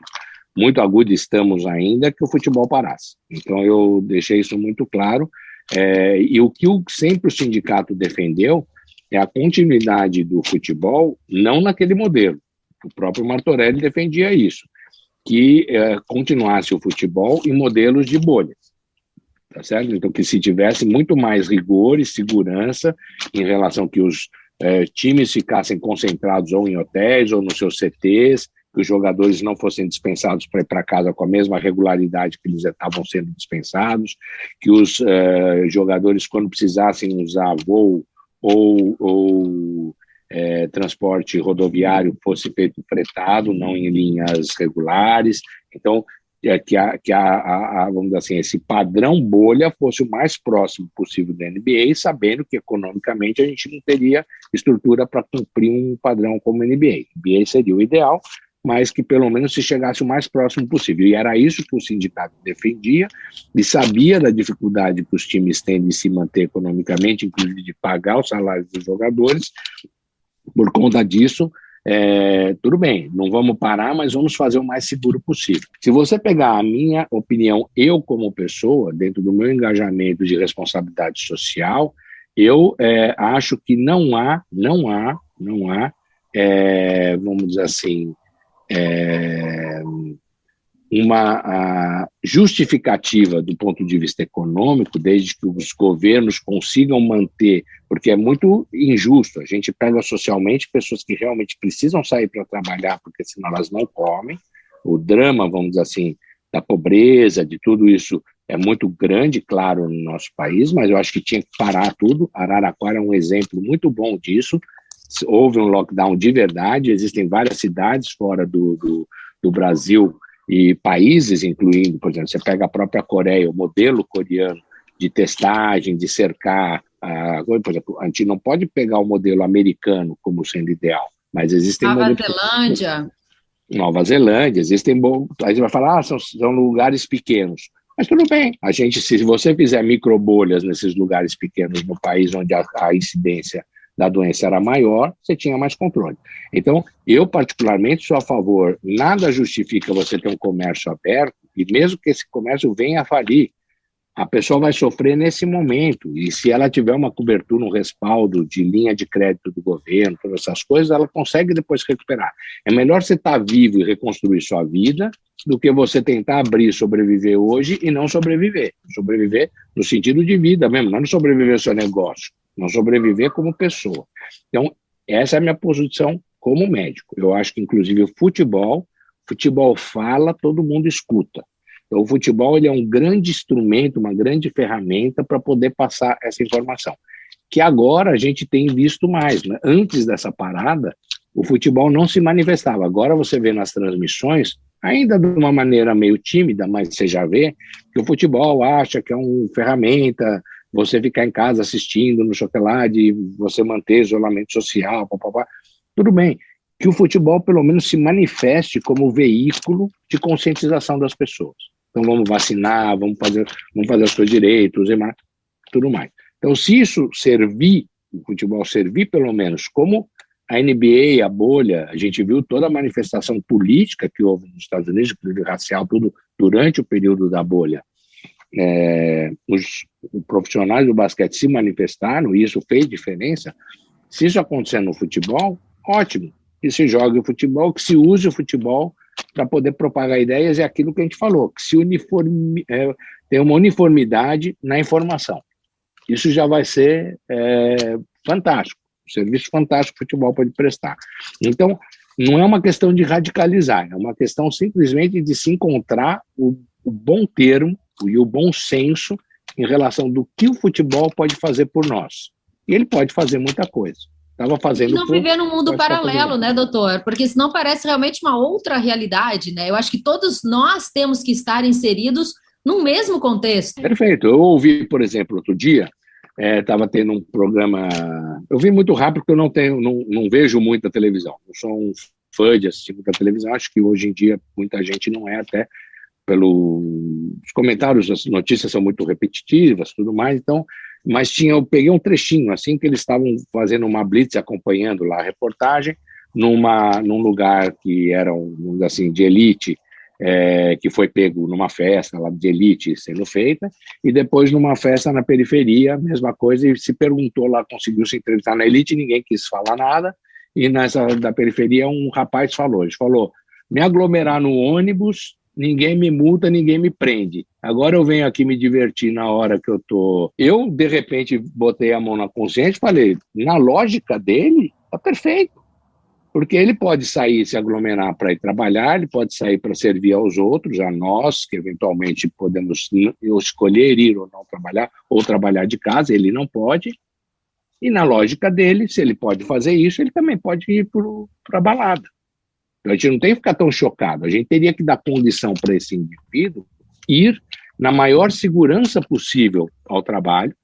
muito agudo, estamos ainda, que o futebol parasse. Então, eu deixei isso muito claro. E o que sempre o sindicato defendeu é a continuidade do futebol, não naquele modelo. O próprio Martorelli defendia isso, que continuasse o futebol em modelos de bolhas. Tá certo? Então, que se tivesse muito mais rigor e segurança em relação que os times ficassem concentrados ou em hotéis ou nos seus CTs, que os jogadores não fossem dispensados para ir para casa com a mesma regularidade que eles estavam sendo dispensados, que os jogadores, quando precisassem usar voo ou transporte rodoviário, fosse feito fretado, não em linhas regulares. Então, vamos dizer assim, esse padrão bolha fosse o mais próximo possível da NBA, sabendo que economicamente a gente não teria estrutura para cumprir um padrão como a NBA. A NBA seria o ideal, mas que pelo menos se chegasse o mais próximo possível. E era isso que o sindicato defendia, e sabia da dificuldade que os times têm de se manter economicamente, inclusive de pagar os salários dos jogadores. Por conta disso, tudo bem, não vamos parar, mas vamos fazer o mais seguro possível. Se você pegar a minha opinião, eu como pessoa, dentro do meu engajamento de responsabilidade social, eu acho que não há, vamos dizer assim, uma justificativa do ponto de vista econômico, desde que os governos consigam manter, porque é muito injusto, a gente pega socialmente pessoas que realmente precisam sair para trabalhar, porque senão elas não comem, o drama, vamos dizer assim, da pobreza, de tudo isso é muito grande, claro, no nosso país, mas eu acho que tinha que parar tudo. Araraquara é um exemplo muito bom disso. Houve um lockdown de verdade, existem várias cidades fora do Brasil e países, incluindo, por exemplo, você pega a própria Coreia, o modelo coreano de testagem, de cercar, por exemplo, a gente não pode pegar o modelo americano como sendo ideal, mas existem Nova Zelândia, existem aí você vai falar, são lugares pequenos, mas tudo bem, se você fizer microbolhas nesses lugares pequenos no país onde a incidência da doença era maior, você tinha mais controle. Então, eu particularmente sou a favor, nada justifica você ter um comércio aberto, e mesmo que esse comércio venha a falir, a pessoa vai sofrer nesse momento, e se ela tiver uma cobertura, um respaldo de linha de crédito do governo, todas essas coisas, ela consegue depois recuperar. É melhor você estar vivo e reconstruir sua vida, do que você tentar abrir, sobreviver hoje e não sobreviver. Sobreviver no sentido de vida mesmo, não sobreviver ao seu negócio, não sobreviver como pessoa. Então, essa é a minha posição como médico. Eu acho que, inclusive, o futebol fala, todo mundo escuta. Então, o futebol ele é um grande instrumento, uma grande ferramenta para poder passar essa informação, que agora a gente tem visto mais, né? Antes dessa parada, o futebol não se manifestava. Agora você vê nas transmissões, ainda de uma maneira meio tímida, mas você já vê que o futebol acha que é uma ferramenta, você ficar em casa assistindo no chocolate, você manter isolamento social, tudo bem. Que o futebol pelo menos se manifeste como veículo de conscientização das pessoas. Então vamos vacinar, vamos fazer as coisas direito, tudo mais. Então se isso servir, o futebol servir pelo menos como a NBA, a bolha, a gente viu toda a manifestação política que houve nos Estados Unidos, racial, tudo durante o período da bolha. Os profissionais do basquete se manifestaram e isso fez diferença. Se isso acontecer no futebol, ótimo, que se jogue o futebol, que se use o futebol para poder propagar ideias, é aquilo que a gente falou, que se tem uma uniformidade na informação. Isso já vai ser fantástico, um serviço fantástico que o futebol pode prestar. Então, não é uma questão de radicalizar, é uma questão simplesmente de se encontrar o bom termo e o bom senso em relação do que o futebol pode fazer por nós. E ele pode fazer muita coisa. Estava fazendo. E não viver num mundo paralelo, né, doutor? Porque senão parece realmente uma outra realidade, né? Eu acho que todos nós temos que estar inseridos no mesmo contexto. Perfeito. Eu ouvi, por exemplo, outro dia, estava tendo um programa. Eu vi muito rápido porque eu não vejo muita televisão. Eu sou um fã de assistir muita televisão. Acho que hoje em dia muita gente não é, até pelos comentários, as notícias são muito repetitivas, tudo mais. Então, mas eu peguei um trechinho, assim, que eles estavam fazendo uma blitz, acompanhando lá a reportagem, num lugar que era, assim, de elite, que foi pego numa festa lá de elite sendo feita, e depois numa festa na periferia, mesma coisa, e se perguntou lá, conseguiu se entrevistar na elite, ninguém quis falar nada, e nessa da periferia um rapaz falou, ele falou, me aglomerar no ônibus, ninguém me multa, ninguém me prende. Agora eu venho aqui me divertir na hora que eu tô... Eu, de repente, botei a mão na consciência e falei, na lógica dele, tá perfeito. Porque ele pode sair, se aglomerar para ir trabalhar, ele pode sair para servir aos outros, a nós, que eventualmente podemos escolher ir ou não trabalhar, ou trabalhar de casa, ele não pode. E na lógica dele, se ele pode fazer isso, ele também pode ir para a balada. Então, a gente não tem que ficar tão chocado, a gente teria que dar condição para esse indivíduo ir na maior segurança possível ao trabalho,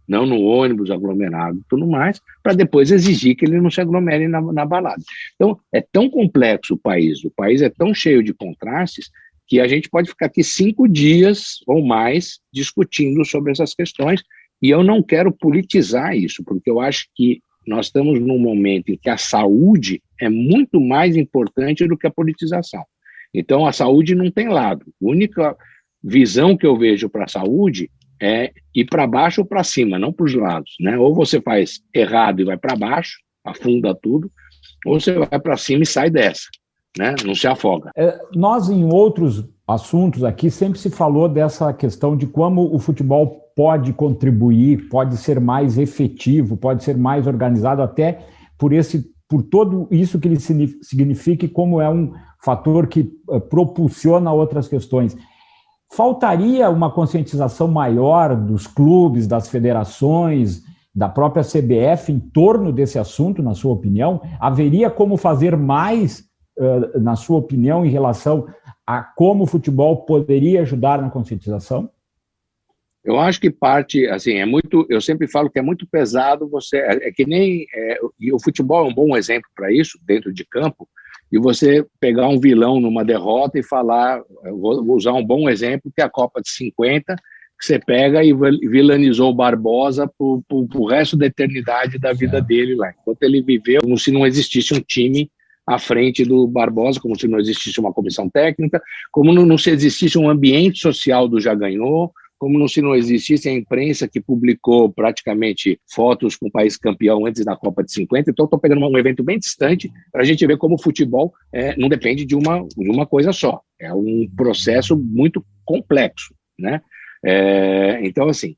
não no ônibus aglomerado e tudo mais, para depois exigir que ele não se aglomere na balada. Então, é tão complexo o país é tão cheio de contrastes, que a gente pode ficar aqui 5 dias ou mais discutindo sobre essas questões, e eu não quero politizar isso, porque eu acho que nós estamos num momento em que a saúde é muito mais importante do que a politização. Então, a saúde não tem lado. A única visão que eu vejo para a saúde é ir para baixo ou para cima, não para os lados, né? Ou você faz errado e vai para baixo, afunda tudo, ou você vai para cima e sai dessa, né? Não se afoga. Nós, em outros assuntos aqui, sempre se falou dessa questão de como o futebol pode contribuir, pode ser mais efetivo, pode ser mais organizado, até por todo isso que ele significa e como é um fator que propulsiona outras questões. Faltaria uma conscientização maior dos clubes, das federações, da própria CBF em torno desse assunto, na sua opinião? Haveria como fazer mais, na sua opinião, em relação a como o futebol poderia ajudar na conscientização? Eu acho que parte, assim, eu sempre falo que é muito pesado e o futebol é um bom exemplo para isso, dentro de campo, e você pegar um vilão numa derrota e falar, vou usar um bom exemplo, que é a Copa de 50, que você pega e vilanizou o Barbosa pro resto da eternidade da vida dele lá, enquanto ele viveu como se não existisse um time à frente do Barbosa, como se não existisse uma comissão técnica, como não se existisse um ambiente social do Já Ganhou, como se não existisse a imprensa que publicou praticamente fotos com o país campeão antes da Copa de 50. Então, estou pegando um evento bem distante para a gente ver como o futebol não depende de uma coisa só. É um processo muito complexo, né? Então, assim,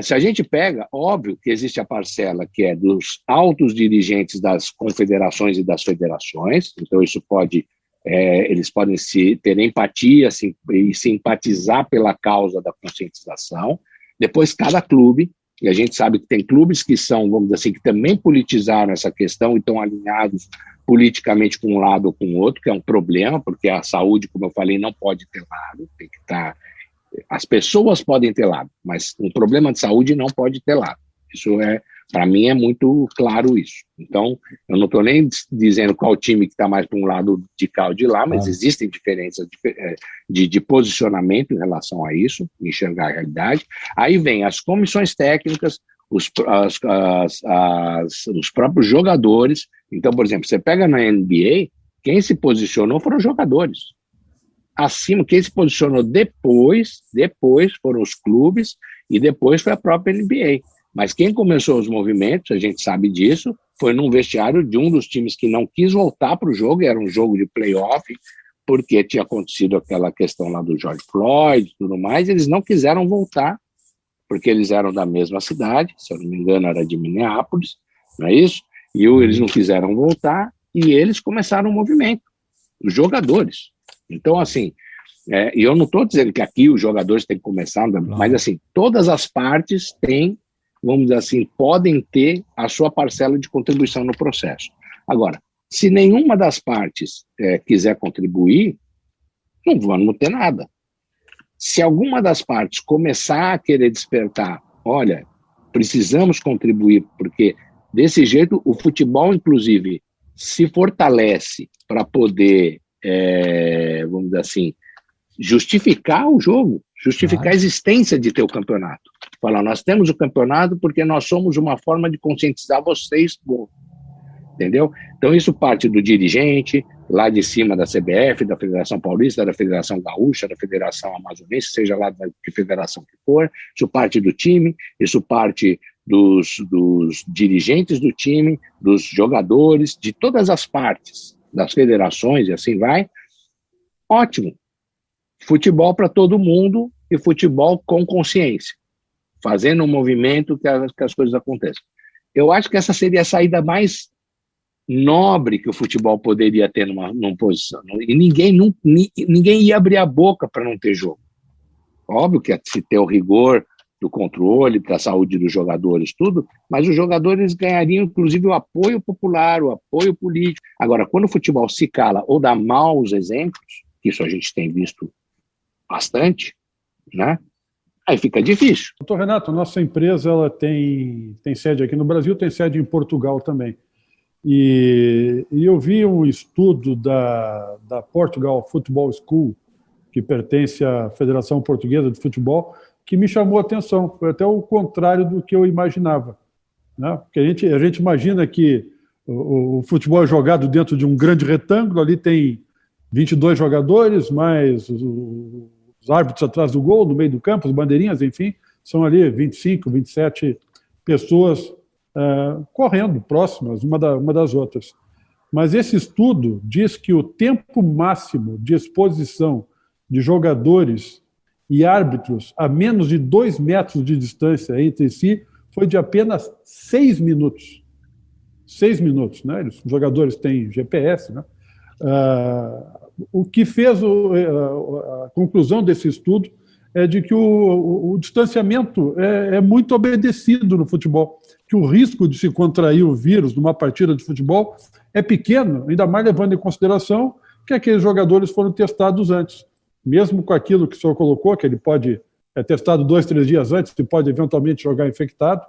se a gente pega, óbvio que existe a parcela que é dos altos dirigentes das confederações e das federações, então isso pode... eles podem ter empatia e simpatizar pela causa da conscientização. Depois, cada clube, e a gente sabe que tem clubes que são, vamos dizer assim, que também politizaram essa questão e estão alinhados politicamente com um lado ou com o outro, que é um problema, porque a saúde, como eu falei, não pode ter lado, tem que estar... As pessoas podem ter lado, mas um problema de saúde não pode ter lado. Isso para mim é muito claro isso. Então, eu não estou nem dizendo qual time que está mais para um lado de cá ou de lá, mas existem diferenças de posicionamento em relação a isso, enxergar a realidade. Aí vem as comissões técnicas, os próprios jogadores. Então, por exemplo, você pega na NBA, quem se posicionou foram os jogadores. Acima, quem se posicionou depois foram os clubes e depois foi a própria NBA. Mas quem começou os movimentos, a gente sabe disso, foi num vestiário de um dos times que não quis voltar para o jogo, era um jogo de playoff, porque tinha acontecido aquela questão lá do George Floyd e tudo mais, eles não quiseram voltar, porque eles eram da mesma cidade, se eu não me engano era de Minneapolis, não é isso? E eles não quiseram voltar, e eles começaram o movimento, os jogadores. Então, assim, e eu não estou dizendo que aqui os jogadores têm que começar, mas assim, todas as partes têm, vamos dizer assim, podem ter a sua parcela de contribuição no processo. Agora, se nenhuma das partes quiser contribuir, não vamos ter nada. Se alguma das partes começar a querer despertar, olha, precisamos contribuir, porque desse jeito o futebol, inclusive, se fortalece para poder, vamos dizer assim, justificar o jogo, justificar a existência de ter o campeonato. Falar, nós temos o campeonato porque nós somos uma forma de conscientizar vocês, entendeu? Então isso parte do dirigente, lá de cima da CBF, da Federação Paulista, da Federação Gaúcha, da Federação Amazonense, seja lá de federação que for, isso parte do time, isso parte dos dirigentes do time, dos jogadores, de todas as partes, das federações e assim vai. Ótimo. Futebol para todo mundo e futebol com consciência, fazendo um movimento que as coisas aconteçam. Eu acho que essa seria a saída mais nobre que o futebol poderia ter numa posição. E ninguém ia abrir a boca para não ter jogo. Óbvio que se ter o rigor do controle, para a saúde dos jogadores, tudo, mas os jogadores ganhariam, inclusive, o apoio popular, o apoio político. Agora, quando o futebol se cala ou dá maus exemplos, isso a gente tem visto bastante, né? Aí fica difícil. Doutor Renato, nossa empresa ela tem sede aqui no Brasil, tem sede em Portugal também. E eu vi um estudo da Portugal Football School, que pertence à Federação Portuguesa de Futebol, que me chamou a atenção. Foi até o contrário do que eu imaginava, né? Porque a gente imagina que o futebol é jogado dentro de um grande retângulo, ali tem 22 jogadores, mais os árbitros atrás do gol, no meio do campo, as bandeirinhas, enfim, são ali 25, 27 pessoas correndo próximas uma das outras. Mas esse estudo diz que o tempo máximo de exposição de jogadores e árbitros a menos de 2 metros de distância entre si foi de apenas 6 minutos. 6 minutos, né? Os jogadores têm GPS, né? O que fez a conclusão desse estudo é de que o distanciamento é muito obedecido no futebol, que o risco de se contrair o vírus numa partida de futebol é pequeno, ainda mais levando em consideração que aqueles jogadores foram testados antes. Mesmo com aquilo que o senhor colocou, que ele pode testado 2, 3 dias antes e pode eventualmente jogar infectado,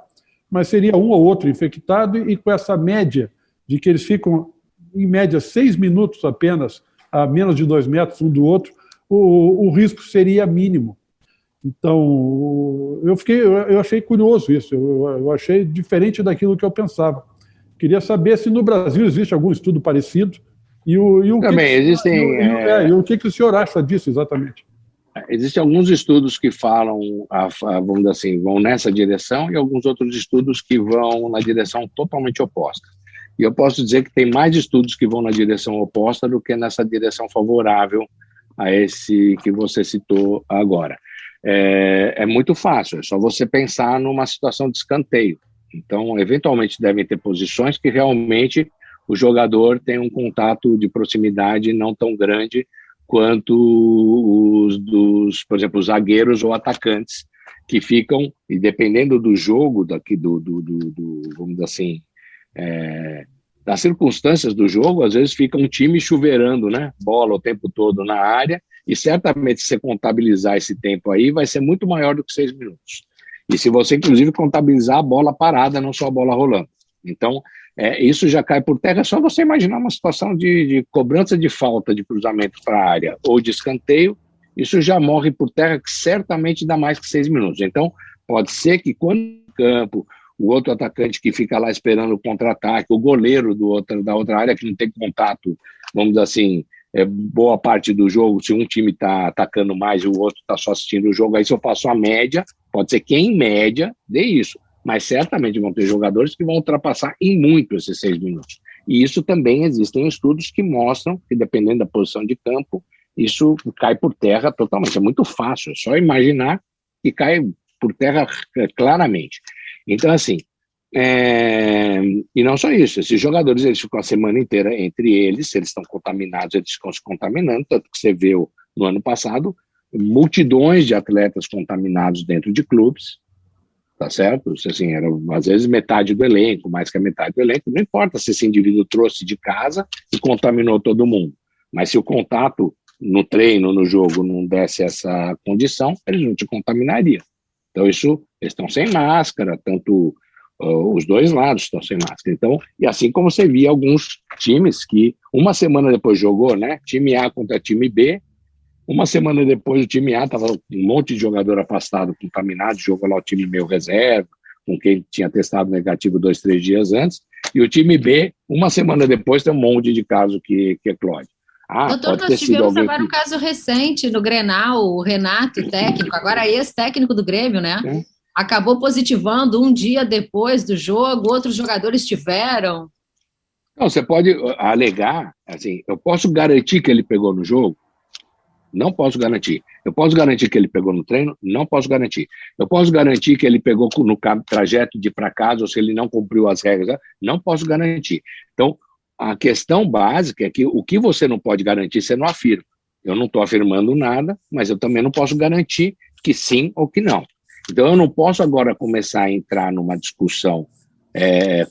mas seria um ou outro infectado, e com essa média de que eles ficam, em média, 6 minutos apenas, a menos de 2 metros um do outro, o risco seria mínimo. Então, eu achei curioso isso, eu achei diferente daquilo que eu pensava. Queria saber se no Brasil existe algum estudo parecido, e o também existem. O que o senhor acha disso exatamente? Existem alguns estudos que falam, vamos dizer assim, vão nessa direção, e alguns outros estudos que vão na direção totalmente oposta. E eu posso dizer que tem mais estudos que vão na direção oposta do que nessa direção favorável a esse que você citou agora. É muito fácil, é só você pensar numa situação de escanteio. Então, eventualmente, devem ter posições que realmente o jogador tem um contato de proximidade não tão grande quanto por exemplo, os zagueiros ou atacantes, que ficam, e dependendo do jogo, vamos dizer assim, das circunstâncias do jogo, às vezes fica um time chuveirando, né, bola o tempo todo na área, e certamente se você contabilizar esse tempo aí, vai ser muito maior do que 6 minutos. E se você, inclusive, contabilizar a bola parada, não só a bola rolando. Então, isso já cai por terra. É só você imaginar uma situação de cobrança de falta de cruzamento para a área ou de escanteio, isso já morre por terra, que certamente dá mais que 6 minutos. Então, pode ser que quando no campo, o outro atacante que fica lá esperando o contra-ataque, o goleiro da outra área que não tem contato, vamos dizer assim, boa parte do jogo, se um time está atacando mais e o outro está só assistindo o jogo, aí se eu faço a média, pode ser que em média dê isso, mas certamente vão ter jogadores que vão ultrapassar em muito esses 6 minutos. E isso também existem estudos que mostram que, dependendo da posição de campo, isso cai por terra totalmente. É muito fácil, é só imaginar que cai por terra claramente. Então, assim, e não só isso, esses jogadores, eles ficam a semana inteira entre eles, se eles estão contaminados, eles ficam se contaminando, tanto que você viu no ano passado, multidões de atletas contaminados dentro de clubes, tá certo? Assim, era às vezes metade do elenco, mais que a metade do elenco, não importa se esse indivíduo trouxe de casa e contaminou todo mundo, mas se o contato no treino, no jogo, não desse essa condição, eles não te contaminariam. Então, isso, eles estão sem máscara, tanto os dois lados estão sem máscara. Então, e assim como você via alguns times que uma semana depois jogou, né, time A contra time B, Uma semana depois, o time A estava com um monte de jogador afastado, contaminado, jogou lá o time meio reserva, com quem tinha testado negativo 2, 3 dias antes, e o time B, uma semana depois, tem um monte de caso que eclode. Doutor, nós tivemos agora um caso recente no Grenal, o Renato, técnico, agora ex-técnico do Grêmio, né? Acabou positivando um dia depois do jogo, outros jogadores tiveram. Não, você pode alegar, assim, eu posso garantir que ele pegou no jogo? Não posso garantir. Eu posso garantir que ele pegou no treino? Não posso garantir. Eu posso garantir que ele pegou no trajeto de ir para casa ou se ele não cumpriu as regras? Não posso garantir. Então, a questão básica é que o que você não pode garantir, você não afirma. Eu não estou afirmando nada, mas eu também não posso garantir que sim ou que não. Então, eu não posso agora começar a entrar numa discussão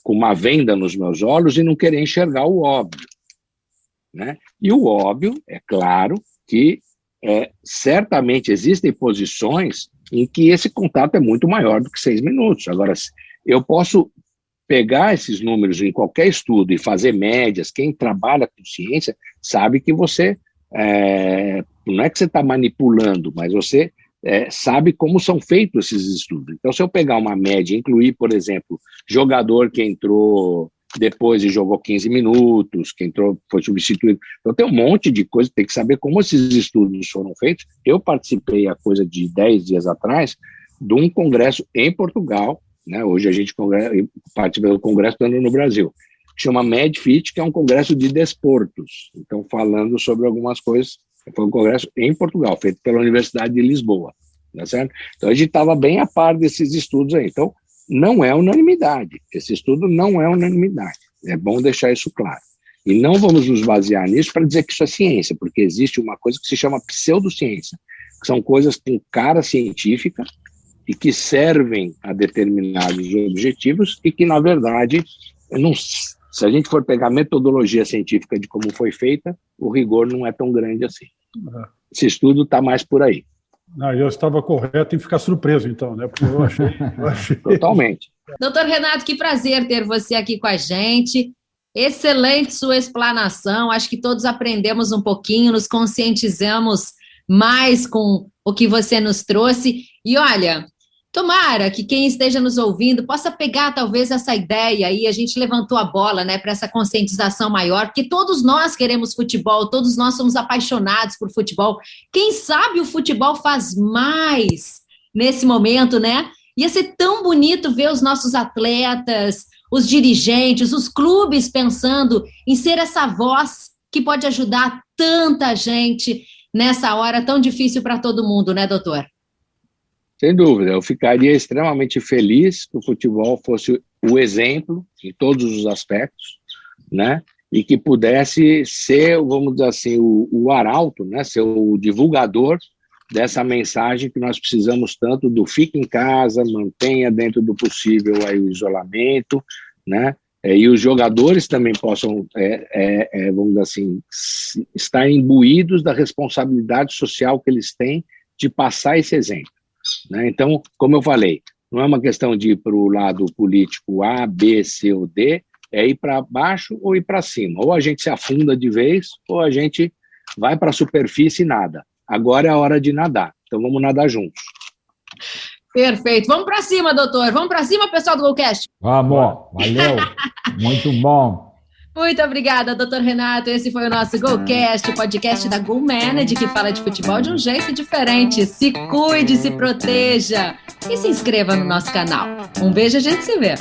com uma venda nos meus olhos e não querer enxergar o óbvio, né? E o óbvio, é claro, que certamente existem posições em que esse contato é muito maior do que 6 minutos. Agora, eu posso pegar esses números em qualquer estudo e fazer médias. Quem trabalha com ciência sabe que você, não é que você está manipulando, mas você sabe como são feitos esses estudos. Então, se eu pegar uma média e incluir, por exemplo, jogador que entrou depois e jogou 15 minutos, que entrou, foi substituído. Então tem um monte de coisa, tem que saber como esses estudos foram feitos. Eu participei, há coisa de 10 dias atrás, de um congresso em Portugal, né? Hoje a gente participa do congresso dando no Brasil, que chama MedFit, que é um congresso de desportos. Então, falando sobre algumas coisas, foi um congresso em Portugal, feito pela Universidade de Lisboa, tá certo? Então a gente estava bem a par desses estudos aí. Então, não é unanimidade. Esse estudo não é unanimidade. É bom deixar isso claro. E não vamos nos basear nisso para dizer que isso é ciência, porque existe uma coisa que se chama pseudociência, que são coisas com cara científica e que servem a determinados objetivos e que, na verdade, se a gente for pegar a metodologia científica de como foi feita, o rigor não é tão grande assim. Esse estudo está mais por aí. Eu estava correto em ficar surpreso, então, né? Porque eu achei... Totalmente. Doutor Renato, que prazer ter você aqui com a gente. Excelente sua explanação. Acho que todos aprendemos um pouquinho, nos conscientizamos mais com o que você nos trouxe. E olha, tomara que quem esteja nos ouvindo possa pegar talvez essa ideia aí. A gente levantou a bola, né, para essa conscientização maior, porque todos nós queremos futebol, todos nós somos apaixonados por futebol. Quem sabe o futebol faz mais nesse momento, né? Ia ser tão bonito ver os nossos atletas, os dirigentes, os clubes pensando em ser essa voz que pode ajudar tanta gente nessa hora tão difícil para todo mundo, né, doutor? Sem dúvida, eu ficaria extremamente feliz que o futebol fosse o exemplo em todos os aspectos, né? E que pudesse ser, vamos dizer assim, o arauto, né? Ser o divulgador dessa mensagem que nós precisamos tanto do fique em casa, mantenha dentro do possível aí o isolamento, né? E os jogadores também possam, vamos dizer assim, estar imbuídos da responsabilidade social que eles têm de passar esse exemplo. Né? Então, como eu falei, não é uma questão de ir para o lado político A, B, C ou D, é ir para baixo ou ir para cima. Ou a gente se afunda de vez, ou a gente vai para a superfície e nada. Agora é a hora de nadar, então vamos nadar juntos. Perfeito. Vamos para cima, doutor. Vamos para cima, pessoal do Golcast. Vamos, valeu. Muito bom. Muito obrigada, doutor Renato. Esse foi o nosso Golcast, o podcast da Go Manage, que fala de futebol de um jeito diferente. Se cuide, se proteja e se inscreva no nosso canal. Um beijo, a gente se vê.